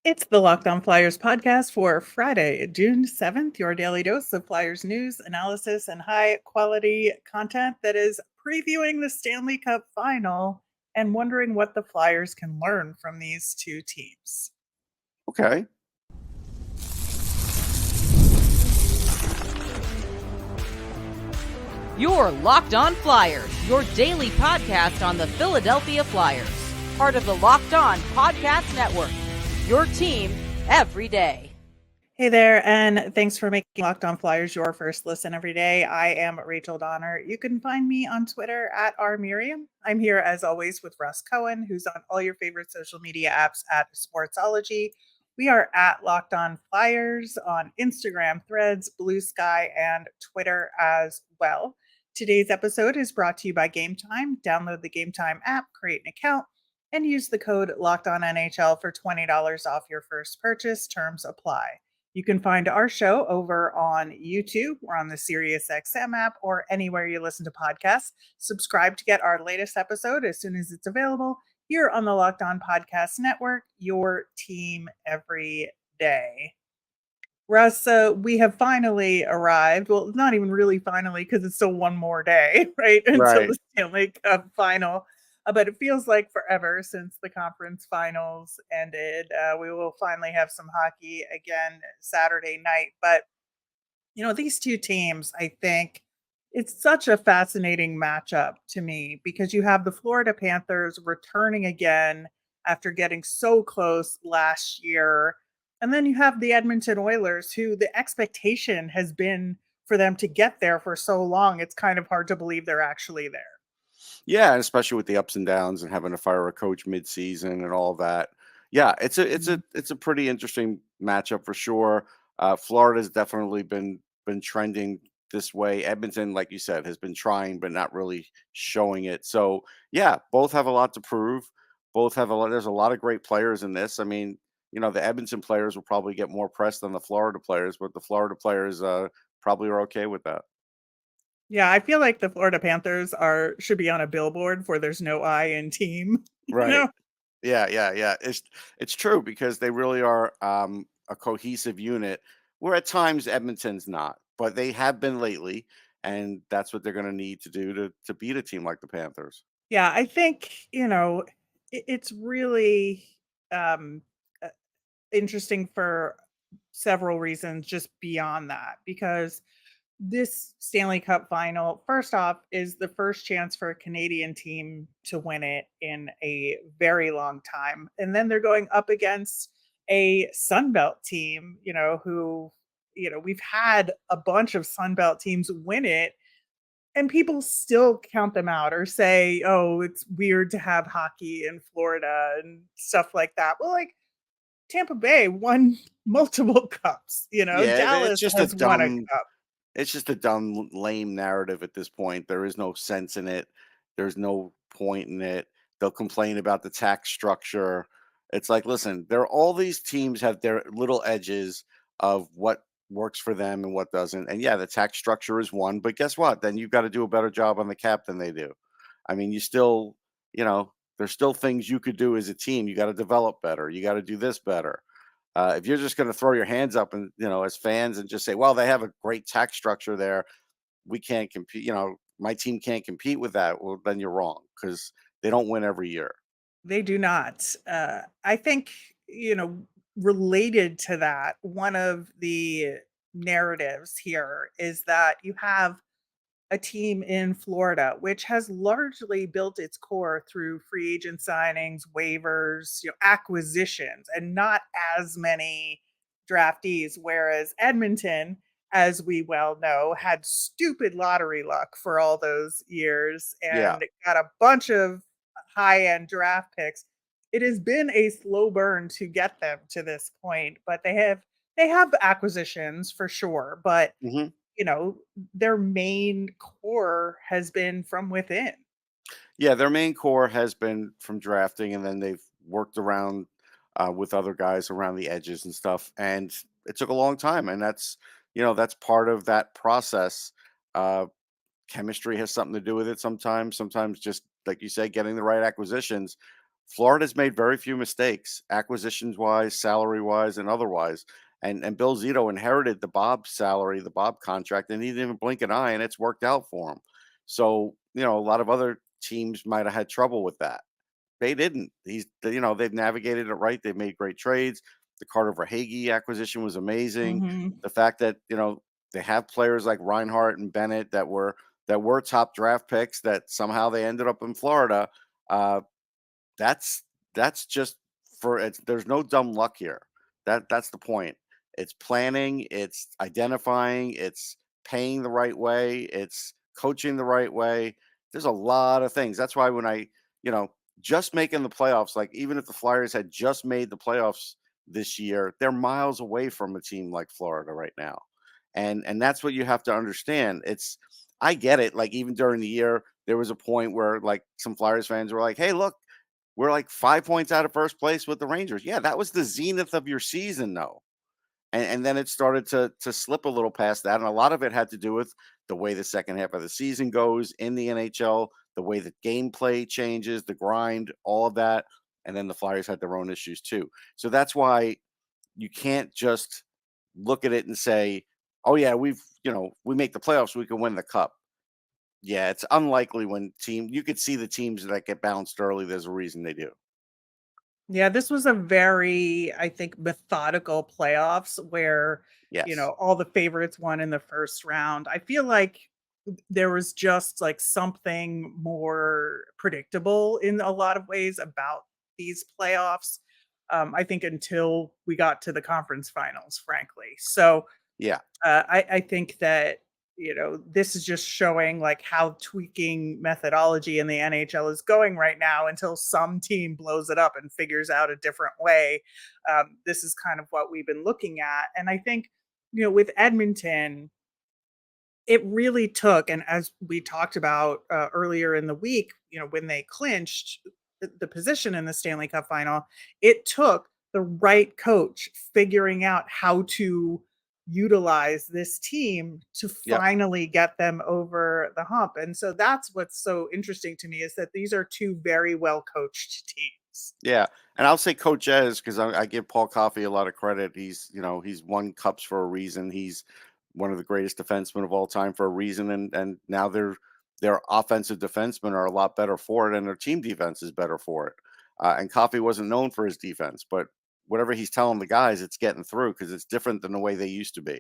It's the Locked On Flyers podcast for Friday, June 7th, your daily dose of Flyers news, analysis, and high quality content that is previewing the Stanley Cup Final and wondering what the Flyers can learn from these two teams. Okay. You're Locked On Flyers, your daily podcast on the Philadelphia Flyers, part of the Locked On Podcast Network. Your team every day. Hey there, and thanks for making Locked On Flyers your first listen every day. I am Rachel Donner. You can find me on Twitter at rmiriam. I'm here as always with Russ Cohen, who's on all your favorite social media apps at Sportsology. We are at Locked On Flyers on Instagram, Threads, Blue Sky, and Twitter as well. Today's episode is brought to you by Game Time. Download the Game Time app, create an account, and use the code LOCKEDONNHL for $20 off your first purchase. Terms apply. You can find our show over on YouTube or on the SiriusXM app or anywhere you listen to podcasts. Subscribe to get our latest episode as soon as it's available here on the Locked On Podcast Network, your team every day. Russ, we have finally arrived. Well, not even really finally, because it's still one more day, right? Until the Stanley Cup Final. But it feels like forever since the conference finals ended. We will finally have some hockey again Saturday night. But, these two teams, I think it's such a fascinating matchup to me because you have the Florida Panthers returning again after getting so close last year. And then you have the Edmonton Oilers, who the expectation has been for them to get there for so long. It's kind of hard to believe they're actually there. Yeah, especially with the ups and downs and having to fire a coach mid-season and all of that. Yeah, it's a pretty interesting matchup for sure. Florida's definitely been trending this way. Edmonton, like you said, has been trying but not really showing it. So yeah, both have a lot to prove. Both have a lot. There's a lot of great players in this. I mean, the Edmonton players will probably get more press than the Florida players, but the Florida players probably are okay with that. Yeah, I feel like the Florida Panthers should be on a billboard for "There's no I in team." Right. Yeah. It's true because they really are a cohesive unit. Where at times Edmonton's not, but they have been lately, and that's what they're going to need to do to beat a team like the Panthers. Yeah, I think it's really um, uh, interesting for several reasons, just beyond that, because this Stanley Cup Final, first off, is the first chance for a Canadian team to win it in a very long time. And then they're going up against a Sunbelt team, who, we've had a bunch of Sunbelt teams win it, and people still count them out or say, oh, it's weird to have hockey in Florida and stuff like that. Well, like Tampa Bay won multiple cups, Yeah, Dallas has won a cup. it's just a dumb, lame narrative at this point. There is no sense in it. There's no point in it. They'll complain about the tax structure. It's like, listen, all these teams have their little edges of what works for them and what doesn't. And yeah, the tax structure is one, but guess what? Then you've got to do a better job on the cap than they do. I mean, there's still things you could do as a team. You got to develop better. You got to do this better. If you're just going to throw your hands up and as fans and just say, well, they have a great tax structure there, we can't compete. My team can't compete with that. Well, then you're wrong because they don't win every year. They do not. I think, related to that, one of the narratives here is that you have a team in Florida, which has largely built its core through free agent signings, waivers, acquisitions, and not as many draftees. Whereas Edmonton, as we well know, had stupid lottery luck for all those years Yeah. and got a bunch of high end draft picks. It has been a slow burn to get them to this point, but they have acquisitions for sure, but hmm you know, their main core has been from within. Yeah. Their main core has been from drafting, and then they've worked around with other guys around the edges and stuff. And it took a long time. And that's part of that process. Uh, Chemistry has something to do with it sometimes. Sometimes just like you say, getting the right acquisitions. Florida's made very few mistakes, acquisitions wise, salary wise, and otherwise. And Bill Zito inherited the Bob salary, the Bob contract, and he didn't even blink an eye, and it's worked out for him. So, a lot of other teams might have had trouble with that. They didn't. They've navigated it right. They've made great trades. The Carter Verhaeghe acquisition was amazing. Mhm. The fact that, they have players like Reinhart and Bennett that were top draft picks that somehow they ended up in Florida. That's just there's no dumb luck here. That's the point. It's planning, it's identifying, it's paying the right way, it's coaching the right way. There's a lot of things. That's why when just making the playoffs, like even if the Flyers had just made the playoffs this year, they're miles away from a team like Florida right now. And that's what you have to understand. I get it. Like even during the year, there was a point where like some Flyers fans were like, "Hey, look, we're like 5 points out of first place with the Rangers." Yeah, that was the zenith of your season, though. And then it started to slip a little past that. And a lot of it had to do with the way the second half of the season goes in the NHL, the way the gameplay changes, the grind, all of that. And then the Flyers had their own issues too. So that's why you can't just look at it and say, "Oh yeah, we make the playoffs, we can win the cup." Yeah, it's unlikely when you could see the teams that get bounced early. There's a reason they do. Yeah, this was a very, I think, methodical playoffs where, Yes. all the favorites won in the first round. I feel like there was just like something more predictable in a lot of ways about these playoffs. I think until we got to the conference finals, frankly. So Yeah. I think that this is just showing like how tweaking methodology in the NHL is going right now until some team blows it up and figures out a different way. This is kind of what we've been looking at, and I think with Edmonton, it really took, and as we talked about earlier in the week, when they clinched the position in the Stanley Cup final, it took the right coach figuring out how to utilize this team to Yep. finally get them over the hump. And so that's what's so interesting to me is that these are two very well coached teams. Yeah, and I'll say Coach Ez because I give Paul Coffey a lot of credit. He's won cups for a reason. He's one of the greatest defensemen of all time for a reason, and now their offensive defensemen are a lot better for it, and their team defense is better for it. And Coffey wasn't known for his defense, but whatever he's telling the guys, it's getting through because it's different than the way they used to be,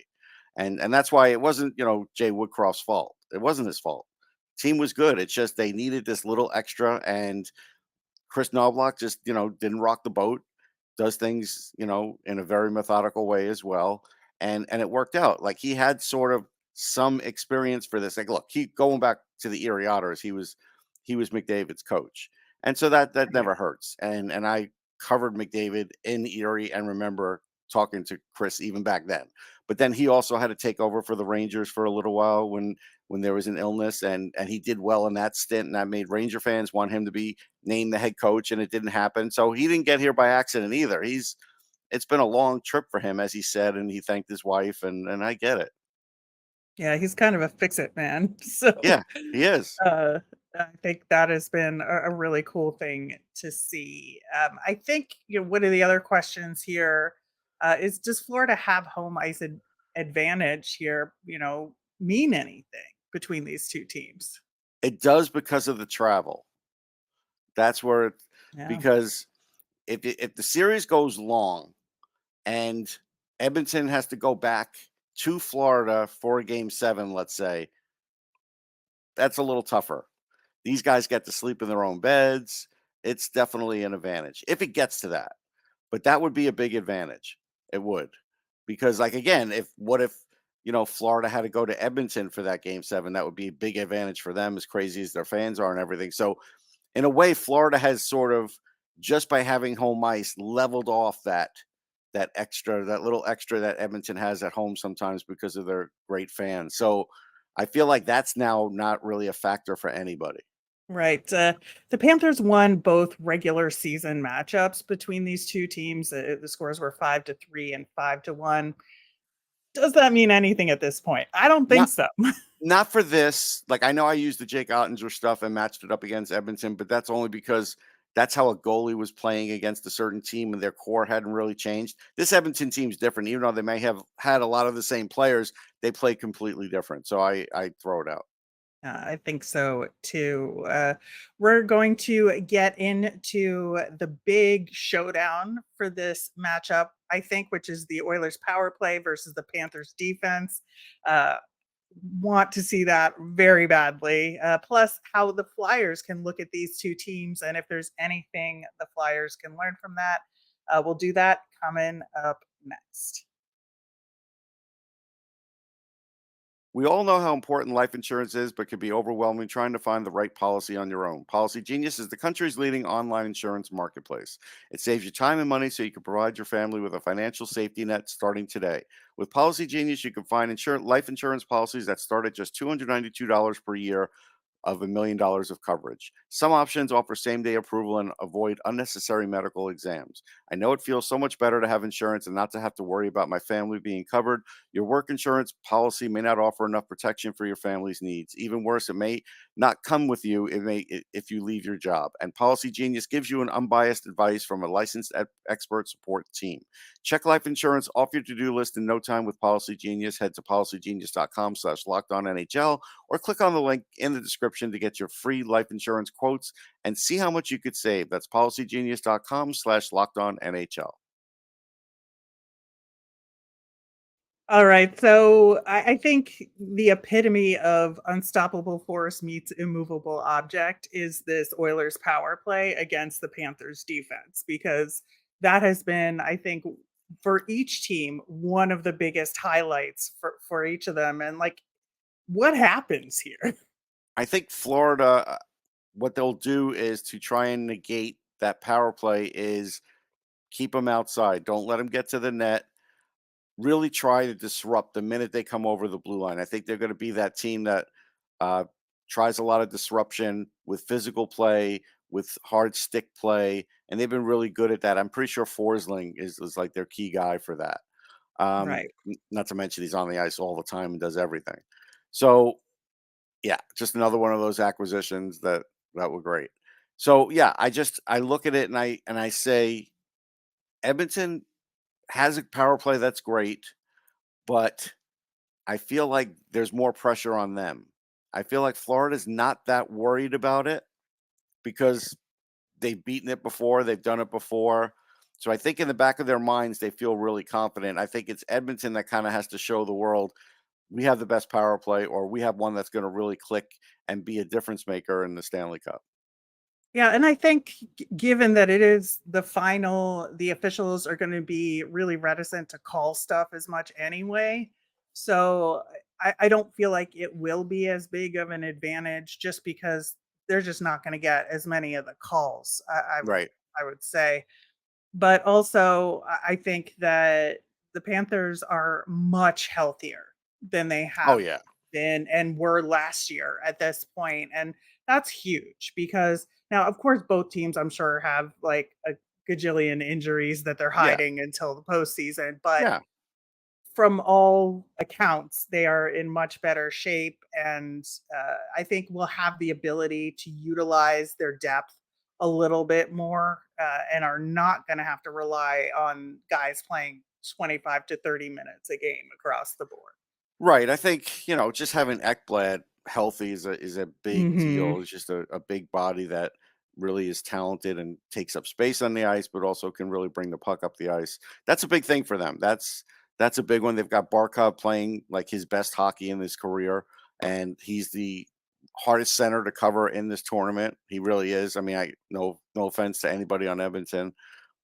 and that's why it wasn't Jay Woodcroft's fault. It wasn't his fault. Team was good. It's just they needed this little extra and Chris Knobloch just, didn't rock the boat, does things, in a very methodical way as well. And it worked out. Like he had sort of some experience for this. Like, look, he going back to the Erie Otters, he was McDavid's coach. And so that never hurts. And I covered McDavid in Erie and remember talking to Chris even back then. But then he also had to take over for the Rangers for a little while when there was an illness and he did well in that stint and that made Ranger fans want him to be named the head coach and it didn't happen. So he didn't get here by accident either. It's been a long trip for him, as he said, and he thanked his wife and I get it. Yeah, he's kind of a fix it man. So Yeah, he is. uh I think that has been a really cool thing to see. I think one of the other questions here is: does Florida have home ice advantage here? Mean anything between these two teams? It does because of the travel. That's where Yeah. because if the series goes long and Edmonton has to go back to Florida for a game 7, let's say, that's a little tougher. These guys get to sleep in their own beds. It's definitely an advantage if it gets to that. But that would be a big advantage. It would. Because like again, if Florida had to go to Edmonton for that game 7, that would be a big advantage for them, as crazy as their fans are and everything. So in a way, Florida has sort of, just by having home ice, leveled off that little extra that Edmonton has at home sometimes because of their great fans. So I feel like that's now not really a factor for anybody. Right. The Panthers won both regular season matchups between these two teams. The scores were 5-3 and 5-1. Does that mean anything at this point? I don't think Not so. not for this. Like I know I used the Jake Ottinger stuff and matched it up against Edmonton, but that's only because that's how a goalie was playing against a certain team and their core hadn't really changed. This Edmonton team's different. Even though they may have had a lot of the same players, they play completely different. So I throw it out. I think so too. We're going to get into the big showdown for this matchup, I think, which is the Oilers power play versus the Panthers defense. Uh, want to see that very badly. Plus, how the Flyers can look at these two teams, and if there's anything the Flyers can learn from that, we'll do that coming up next. We all know how important life insurance is, but can be overwhelming trying to find the right policy on your own. Policy Genius is the country's leading online insurance marketplace. It saves you time and money so you can provide your family with a financial safety net starting today. With Policy Genius, you can find life insurance policies that start at just $292 per year of $1 million of coverage. Some options offer same-day approval and avoid unnecessary medical exams. I know it feels so much better to have insurance and not to have to worry about my family being covered. Your work insurance policy may not offer enough protection for your family's needs. Even worse, it may not come with you if you leave your job. And Policy Genius gives you an unbiased advice from a licensed expert support team. Check life insurance off your to-do list in no time with Policy Genius. Head to policygenius.com/lockedonnhl or click on the link in the description to get your free life insurance quotes and see how much you could save. That's policygenius.com/lockedonnhl. All right. So I think the epitome of unstoppable force meets immovable object is this Oilers power play against the Panthers defense, because that has been, I think, for each team, one of the biggest highlights for each of them. And like, what happens here? I think Florida, what they'll do is to try and negate that power play is keep them outside. Don't let them get to the net. Really try to disrupt the minute they come over the blue line. I think they're going to be that team that uh, tries a lot of disruption with physical play, with hard stick play, and they've been really good at that. I'm pretty sure Forsling is like their key guy for that. Right. Not to mention he's on the ice all the time and does everything. So yeah, just another one of those acquisitions that were great. So yeah, I look at it and I say Edmonton has a power play that's great, but I feel like there's more pressure on them. I feel like Florida's not that worried about it because they've beaten it before, they've done it before. So I think in the back of their minds they feel really confident. I think it's Edmonton that kind of has to show the world we have the best power play, or we have one that's going to really click and be a difference maker in the Stanley Cup. Yeah, and I think given that it is the final, the officials are going to be really reticent to call stuff as much anyway. So I don't feel like it will be as big of an advantage just because they're just not going to get as many of the calls. Right. I would say. But also, I think that the Panthers are much healthier than they Oh have yeah. been and were last year at this point, and that's huge because now, of course, both teams, I'm sure, have like a gajillion injuries that they're Yeah. hiding until the postseason, but Yeah. from all accounts, they are in much better shape, and I think we'll have the ability to utilize their depth a little bit more, and are not going to have to rely on guys playing 25 to 30 minutes a game across the board. Right. I think, just having Ekblad healthy is a big Hmm. deal. It's just a big body that really is talented and takes up space on the ice, but also can really bring the puck up the ice. That's a big thing for them. That's a big one. They've got Barkov playing like his best hockey in his career, and he's the hardest center to cover in this tournament. He really is. I mean, I no offense to anybody on Edmonton,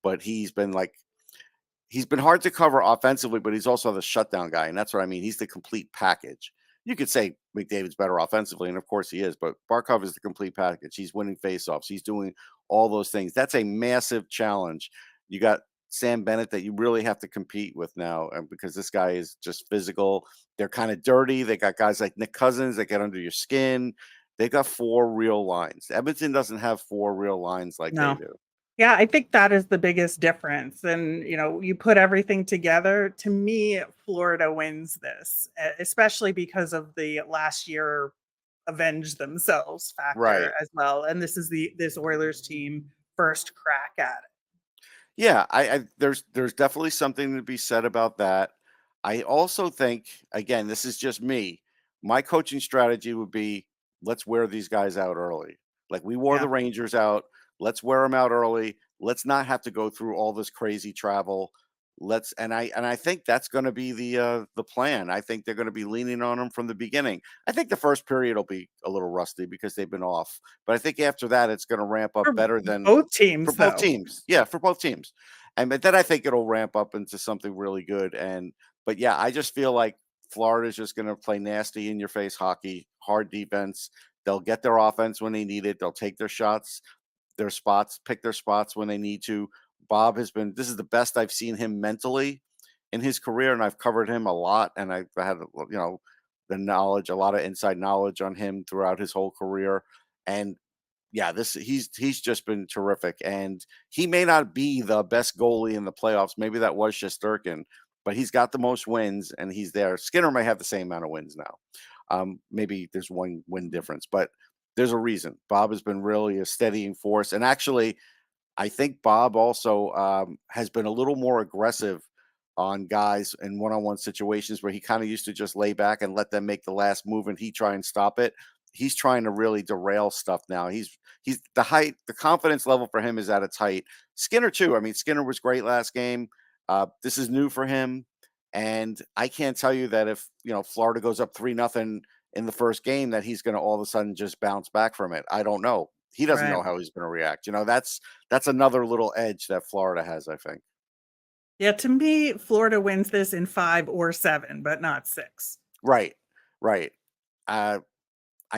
but he's been hard to cover offensively, but he's also the shutdown guy, and that's what I mean. He's the complete package. You could say McDavid's better offensively, and of course he is, but Barkov is the complete package. He's winning faceoffs. He's doing all those things. That's a massive challenge. You got Sam Bennett that you really have to compete with now, and because this guy is just physical. They're kind of dirty. They got guys like Nick Cousins that get under your skin. They got four real lines. Edmonton doesn't have four real lines like they No. do. Yeah, I think that is the biggest difference. And, you put everything together. To me, Florida wins this, especially because of the last year avenge themselves Right. factor as well. And this is this Oilers team first crack at it. Yeah, there's definitely something to be said about that. I also think, again, this is just me. My coaching strategy would be, let's wear these guys out early. Like we wore Yeah, the Rangers out. Let's wear them out early. Let's not have to go through all this crazy travel. I think that's going to be the plan. I think they're going to be leaning on them from the beginning. I think the first period will be a little rusty because they've been off, but I think after that it's going to ramp up for better than both for teams, both though. teams. Yeah, for both teams. And but then I think it'll ramp up into something really good. But yeah, I just feel like Florida's just going to play nasty in your face hockey, hard defense. They'll get their offense when they need it. They'll take their shots, their spots, pick their spots when they need to. Bob has been, this is the best I've seen him mentally in his career, and I've covered him a lot, and I've had, the knowledge, a lot of inside knowledge on him throughout his whole career. And yeah, he's just been terrific, and he may not be the best goalie in the playoffs. Maybe that was Shesterkin, but he's got the most wins, and he's there. Skinner may have the same amount of wins now. Maybe there's one win difference, but there's a reason. Bob has been really a steadying force, and actually, I think Bob also has been a little more aggressive on guys in one-on-one situations where he kind of used to just lay back and let them make the last move and he try and stop it. He's trying to really derail stuff now. He's the confidence level for him is at its height. Skinner too. I mean, Skinner was great last game. This is new for him, and I can't tell you that if Florida goes up 3-0 in the first game that he's going to all of a sudden just bounce back from it. I don't know. He doesn't Right. know how he's going to react. That's another little edge that Florida has, I think. Yeah, to me, Florida wins this in 5 or 7, but not 6. Right. Right. I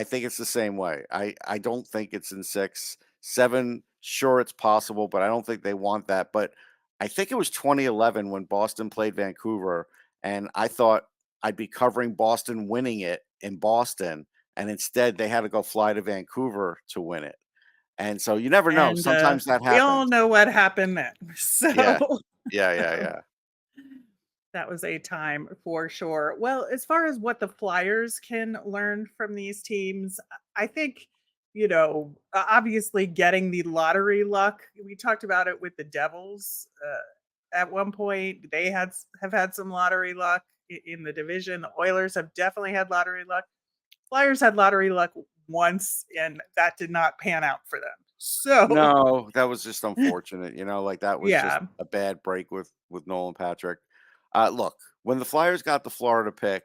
think it's the same way. I don't think it's in 6. 7, sure it's possible, but I don't think they want that. But I think it was 2011 when Boston played Vancouver, and I thought I'd be covering Boston winning it in Boston, and instead they had to go fly to Vancouver to win it. And so you never know. And, Sometimes that we all happens. know what happened then. Yeah. So Yeah. that was a time for sure. Well, as far as what the Flyers can learn from these teams, I think, obviously getting the lottery luck. We talked about it with the Devils. At one point, they have had some lottery luck in the division. The Oilers have definitely had lottery luck. Flyers had lottery luck once, and that did not pan out for them. So, No, that was just unfortunate. Like that was just yeah, a bad break with Nolan Patrick. Look, when the Flyers got the Florida pick,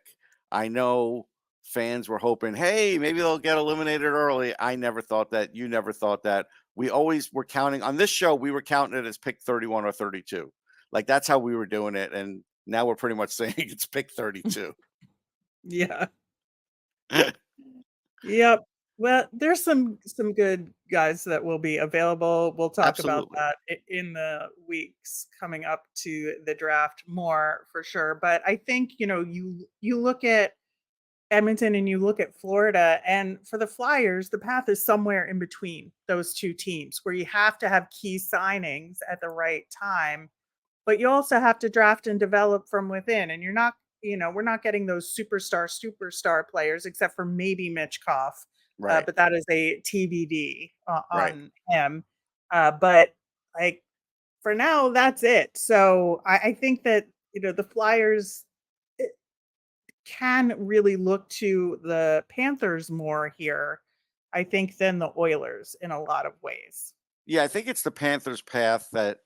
I know fans were hoping, hey, maybe they'll get eliminated early. I never thought that. You never thought that. We always were counting on this show. We were counting it as pick 31 or 32. Like that's how we were doing it. And now we're pretty much saying it's pick 32. yeah. Yep. Well, there's some good guys that will be available. We'll talk about Absolutely. that in the weeks coming up to the draft more for sure. But I think, you look at Edmonton and you look at Florida, and for the Flyers, the path is somewhere in between those two teams where you have to have key signings at the right time, but you also have to draft and develop from within. And you're not, we're not getting those superstar players except for maybe Mitch Koff, Right. but that is a TBD Right. on him. But like for now, that's it. So I think that the Flyers can really look to the Panthers more here, I think, than the Oilers in a lot of ways. Yeah, I think it's the Panthers' path that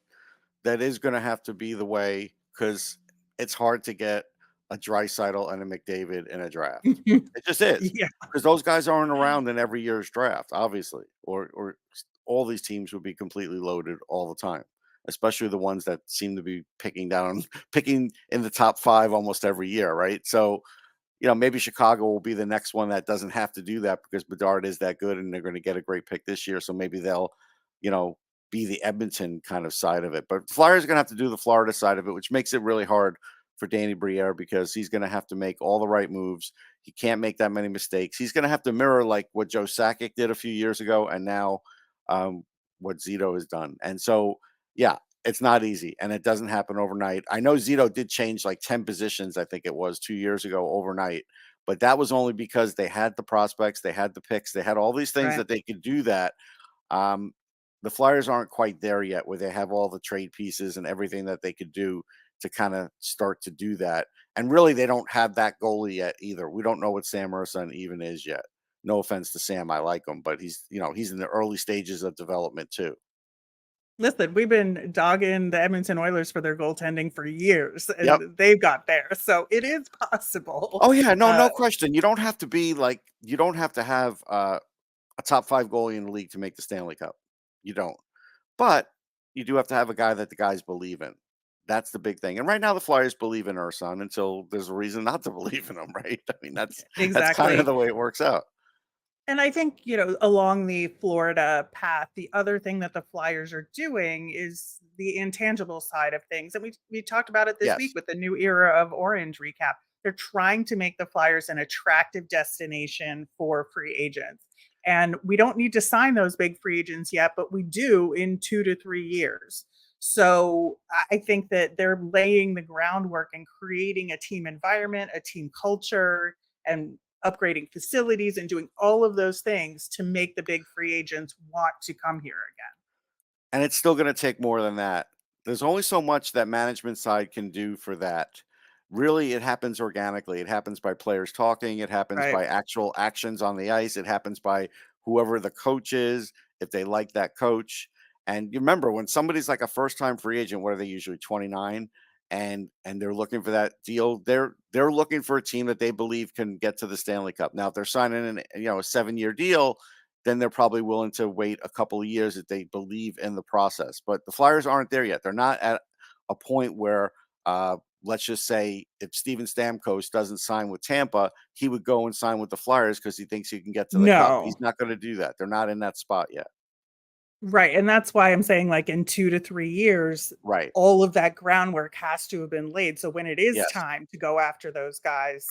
is going to have to be the way because it's hard to get a Draisaitl and a McDavid in a draft. It just is Yeah, because those guys aren't around in every year's draft, obviously, or all these teams would be completely loaded all the time, especially the ones that seem to be picking in the top 5 almost every year, right? So, maybe Chicago will be the next one that doesn't have to do that because Bedard is that good and they're going to get a great pick this year. So maybe they'll, be the Edmonton kind of side of it. But Flyers are going to have to do the Florida side of it, which makes it really hard for Danny Briere because he's going to have to make all the right moves. He can't make that many mistakes. He's going to have to mirror like what Joe Sakic did a few years ago and now what Zito has done. And so, yeah, it's not easy and it doesn't happen overnight. I know Zito did change like 10 positions, I think it was 2 years ago overnight, but that was only because they had the prospects, they had the picks, they had all these things right. that they could do that. Um, The Flyers aren't quite there yet where they have all the trade pieces and everything that they could do to kind of start to do that. And really, they don't have that goalie yet either. We don't know what Sam Urson even is yet. No offense to Sam, I like him, but he's in the early stages of development too. Listen, we've been dogging the Edmonton Oilers for their goaltending for years, Yep. and they've got there. So it is possible. Oh yeah, no, Uh, no question. You don't have to have a top 5 goalie in the league to make the Stanley Cup. You don't. But you do have to have a guy that the guys believe in. That's the big thing. And right now the Flyers believe in Urson until there's a reason not to believe in him, right? I mean, that's kind of exactly. the way it works out. And I think, along the Florida path, the other thing that the Flyers are doing is the intangible side of things. And we talked about it this week Yes. with the new era of Orange recap. They're trying to make the Flyers an attractive destination for free agents. And we don't need to sign those big free agents yet, but we do in 2 to 3 years. So I think that they're laying the groundwork and creating a team environment, a team culture, and upgrading facilities and doing all of those things to make the big free agents want to come here again. And it's still going to take more than that. There's only so much that management side can do for that. Really, it happens organically. It happens by players talking. It happens Right. by actual actions on the ice. It happens by whoever the coach is, if they like that coach. And you remember when somebody's like a first time free agent, what are they usually 29? And they're looking for that deal. They're looking for a team that they believe can get to the Stanley Cup. Now, if they're signing a 7-year deal, then they're probably willing to wait a couple of years if they believe in the process. But the Flyers aren't there yet. They're not at a point where, let's just say, if Steven Stamkos doesn't sign with Tampa, he would go and sign with the Flyers because he thinks he can get to the Cup. He's No. not going to do that. They're not in that spot yet. Right. And that's why I'm saying, like, in 2 to 3 years, Right. all of that groundwork has to have been laid. So when it is Yes. time to go after those guys,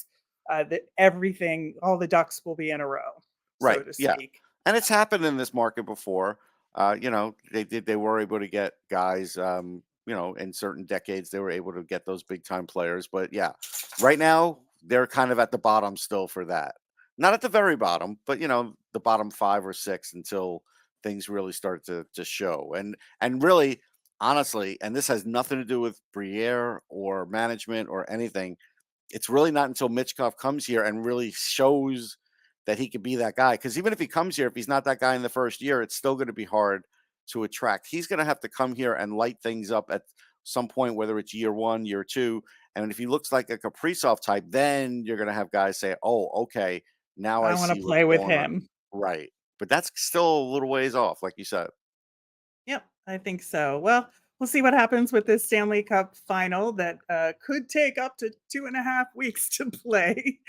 that everything, all the ducks will be in a row, so Right. to Yeah. speak. And it's happened in this market before. They were able to get guys, in certain decades they were able to get those big time players. But yeah, right now they're kind of at the bottom still for that. Not at the very bottom, but the bottom 5 or 6 until things really start to show. And really, honestly, and this has nothing to do with Briere or management or anything, it's really not until Mitchkov comes here and really shows that he could be that guy. Because even if he comes here, if he's not that guy in the first year, it's still going to be hard to attract. He's going to have to come here and light things up at some point, whether it's year 1, year 2. And if he looks like a Kaprizov type, then you're going to have guys say, "Oh, okay, now I I want to see what's play with going on." him. Right. But that's still a little ways off, like you said. Yep, I think so. Well, we'll see what happens with this Stanley Cup final that could take up to 2.5 weeks to play,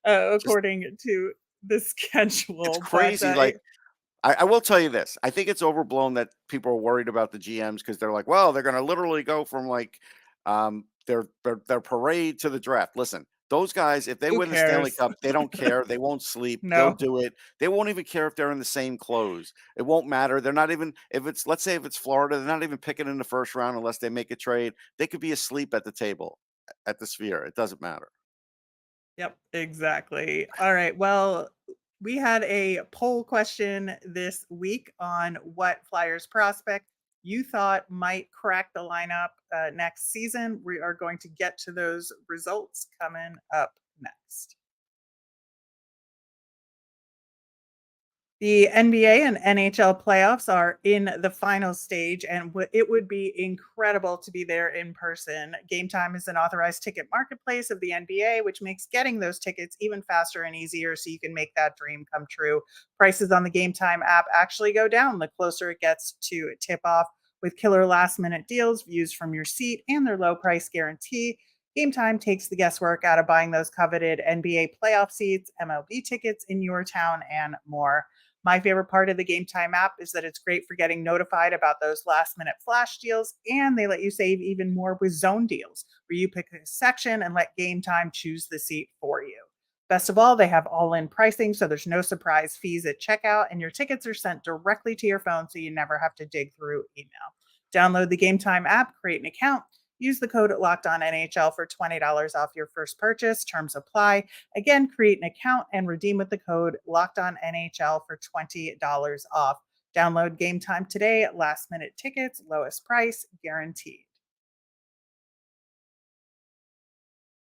Just according to the it's schedule. But crazy. Like I will tell you this. I think it's overblown that people are worried about the GMs because they're like, well, they're going to literally go from like their parade to the draft. Listen, those guys, if they who win the Stanley cares? Cup, they don't care. They won't sleep. They'll No. do it. They won't even care if they're in the same clothes. It won't matter. They're not even if it's let's say if it's Florida, they're not even picking in the first round unless they make a trade. They could be asleep at the table at the Sphere. It doesn't matter. Yep, exactly. All right. Well, we had a poll question this week on what Flyers prospect you thought might crack the lineup next season. We are going to get to those results coming up next. The NBA and NHL playoffs are in the final stage, and it would be incredible to be there in person. Game Time is an authorized ticket marketplace of the NBA, which makes getting those tickets even faster and easier so you can make that dream come true. Prices on the Game Time app actually go down the closer it gets to tip off with killer last minute deals, views from your seat, and their low price guarantee. Game Time takes the guesswork out of buying those coveted NBA playoff seats, MLB tickets in your town, and more. My favorite part of the Game Time app is that it's great for getting notified about those last minute flash deals, and they let you save even more with zone deals, where you pick a section and let Game Time choose the seat for you. Best of all, they have all in pricing, so there's no surprise fees at checkout, and your tickets are sent directly to your phone so you never have to dig through email. Download the Game Time app, create an account, use the code Locked On NHL for $20 off your first purchase. Terms apply. Again, create an account and redeem with the code Locked On NHL for $20 off. Download Game Time today. Last-minute tickets, lowest price guaranteed.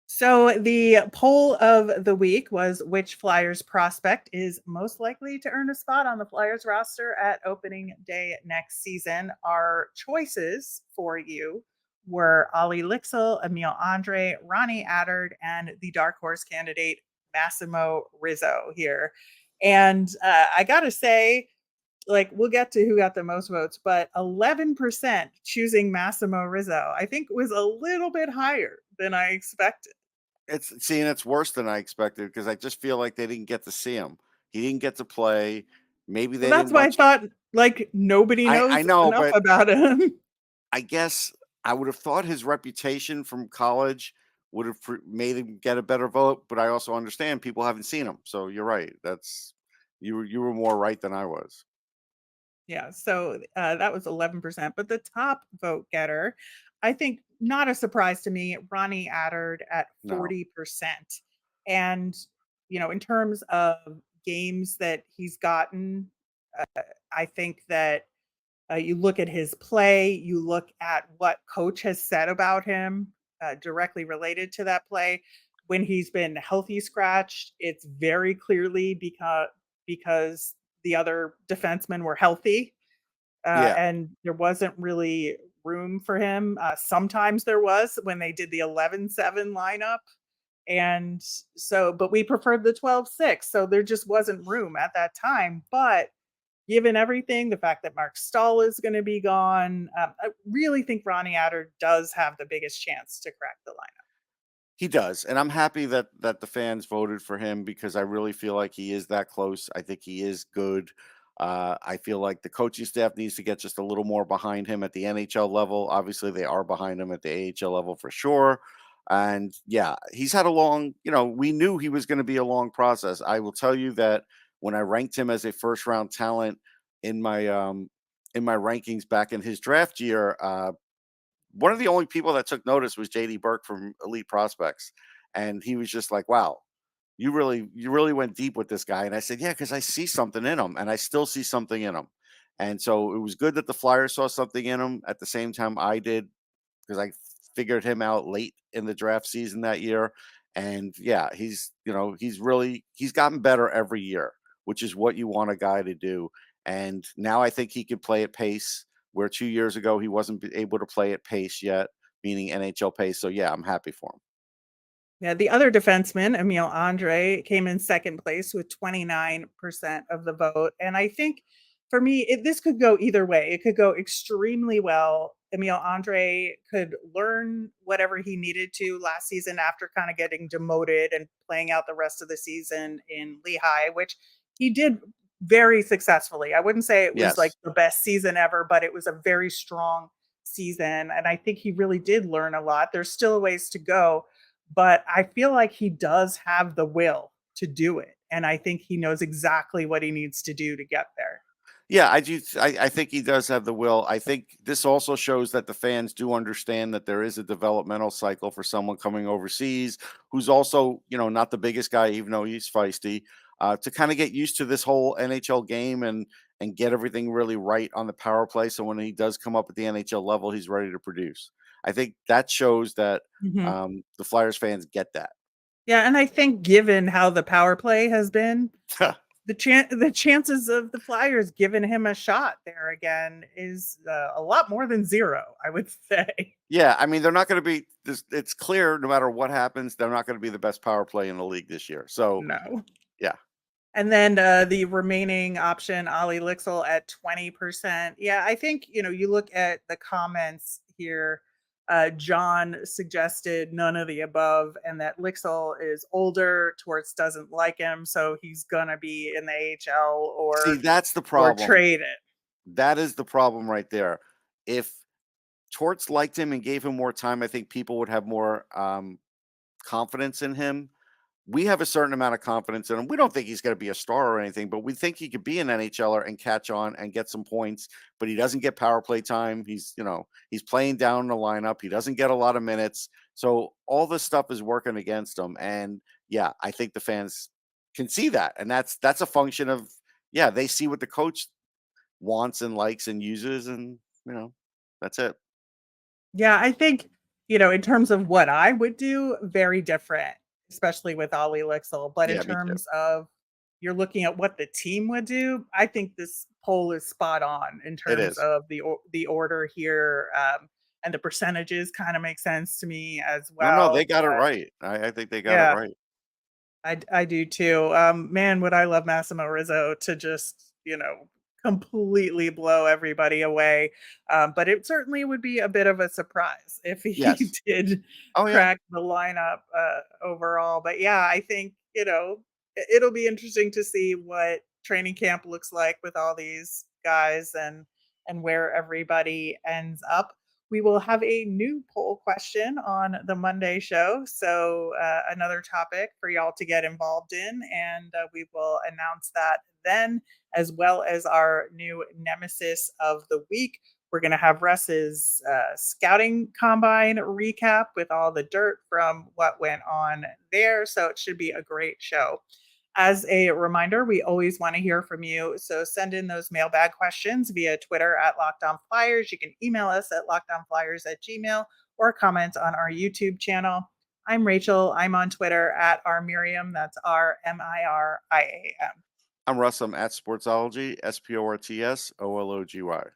So the poll of the week was which Flyers prospect is most likely to earn a spot on the Flyers roster at opening day next season. Our choices for you were Ollie Lixel, Emil Andre, Ronnie Attard, and the dark horse candidate Massimo Rizzo here. And I got to say, like, we'll get to who got the most votes, but 11% choosing Massimo Rizzo, I think was a little bit higher than I expected. It's worse than I expected because I just feel like they didn't get to see him. He didn't get to play. Maybe Well, they that's didn't why I watch. thought, like, nobody I knows know, enough but about him. I guess I would have thought his reputation from college would have made him get a better vote. But I also understand people haven't seen him. So you're right. You were more right than I was. Yeah, so that was 11%. But the top vote getter, I think, not a surprise to me, Ronnie Attard at No. 40%. And, in terms of games that he's gotten, I think that you look at his play, you look at what coach has said about him directly related to that play. When he's been healthy scratched, it's very clearly because the other defensemen were healthy, Yeah. and there wasn't really room for him. Sometimes there was when they did the 11-7 lineup. And so, but we preferred the 12-6. So there just wasn't room at that time. But given everything, the fact that Mark Stahl is going to be gone, I really think Ronnie Attard does have the biggest chance to crack the lineup. He does, and I'm happy that the fans voted for him because I really feel like he is that close. I think he is good. I feel like the coaching staff needs to get just a little more behind him at the NHL level. Obviously, they are behind him at the AHL level for sure. And yeah, he's had a long, we knew he was going to be a long process. I will tell you that when I ranked him as a first round talent in my rankings back in his draft year, one of the only people that took notice was JD Burke from Elite Prospects. And he was just like, wow, you really went deep with this guy. And I said, yeah, because I see something in him and I still see something in him. And so it was good that the Flyers saw something in him at the same time I did, because I figured him out late in the draft season that year. And yeah, he's gotten better every year, which is what you want a guy to do. And now I think he can play at pace, where 2 years ago he wasn't able to play at pace yet, meaning NHL pace. So yeah, I'm happy for him. Yeah, the other defenseman, Emil Andre, came in second place with 29% of the vote. And I think for me, this could go either way. It could go extremely well. Emil Andre could learn whatever he needed to last season after kind of getting demoted and playing out the rest of the season in Lehigh, which he did very successfully. I wouldn't say it was like Yes. the best season ever, but it was a very strong season. And I think he really did learn a lot. There's still a ways to go, but I feel like he does have the will to do it. And I think he knows exactly what he needs to do to get there. Yeah, I do. I think he does have the will. I think this also shows that the fans do understand that there is a developmental cycle for someone coming overseas who's also, not the biggest guy, even though he's feisty, to kind of get used to this whole NHL game and get everything really right on the power play. So when he does come up at the NHL level, he's ready to produce. I think that shows that Mhm. the Flyers fans get that. Yeah, and I think given how the power play has been, the chances of the Flyers giving him a shot there again is a lot more than zero, I would say. Yeah, I mean, they're not going to be this. It's clear no matter what happens, they're not going to be the best power play in the league this year. So, No. yeah. And then the remaining option, Ollie Lixel at 20%. Yeah, I think, you look at the comments here. John suggested none of the above, and that Lixel is older, Torts doesn't like him, so he's going to be in the AHL See, or that's the or problem. traded. That is the problem right there. If Torts liked him and gave him more time, I think people would have more confidence in him. We have a certain amount of confidence in him. We don't think he's going to be a star or anything, but we think he could be an NHLer and catch on and get some points. But he doesn't get power play time. He's playing down the lineup. He doesn't get a lot of minutes. So all this stuff is working against him. And yeah, I think the fans can see that. And that's a function of, yeah, they see what the coach wants and likes and uses, and that's it. Yeah, I think, in terms of what I would do, very different, especially with Ollie Lixel. But in Yeah, me too. terms of you're looking at what the team would do, I think this poll is spot on in It terms is. of the order here, and the percentages kind of make sense to me as No, they well. got it But right. I think they got it yeah, right. I do too. Man, would I love Massimo Rizzo to just, completely blow everybody away. But it certainly would be a bit of a surprise if he Yes. did Oh yeah. crack the lineup overall. But yeah, I think, it'll be interesting to see what training camp looks like with all these guys and where everybody ends up. We will have a new poll question on the Monday show. So, another topic for y'all to get involved in. And we will announce that then, as well as our new nemesis of the week. We're going to have Russ's scouting combine recap with all the dirt from what went on there. So, it should be a great show. As a reminder, we always want to hear from you. So send in those mailbag questions via Twitter at Locked On Flyers. You can email us at lockedonflyers@gmail.com or comment on our YouTube channel. I'm Rachel. I'm on Twitter at rmiriam. That's RMIRIAM. I'm Russ. I'm at Sportsology, SPORTSOLOGY.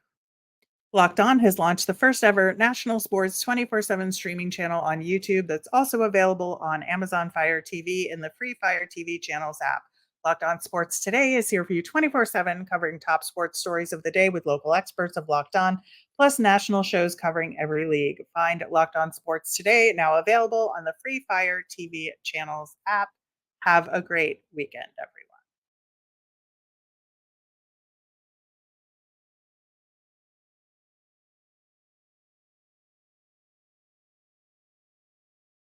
Locked On has launched the first ever national sports 24/7 streaming channel on YouTube that's also available on Amazon Fire TV in the free Fire TV channels app. Locked On Sports Today is here for you 24/7, covering top sports stories of the day with local experts of Locked On, plus national shows covering every league. Find Locked On Sports Today now available on the free Fire TV channels app. Have a great weekend, everyone.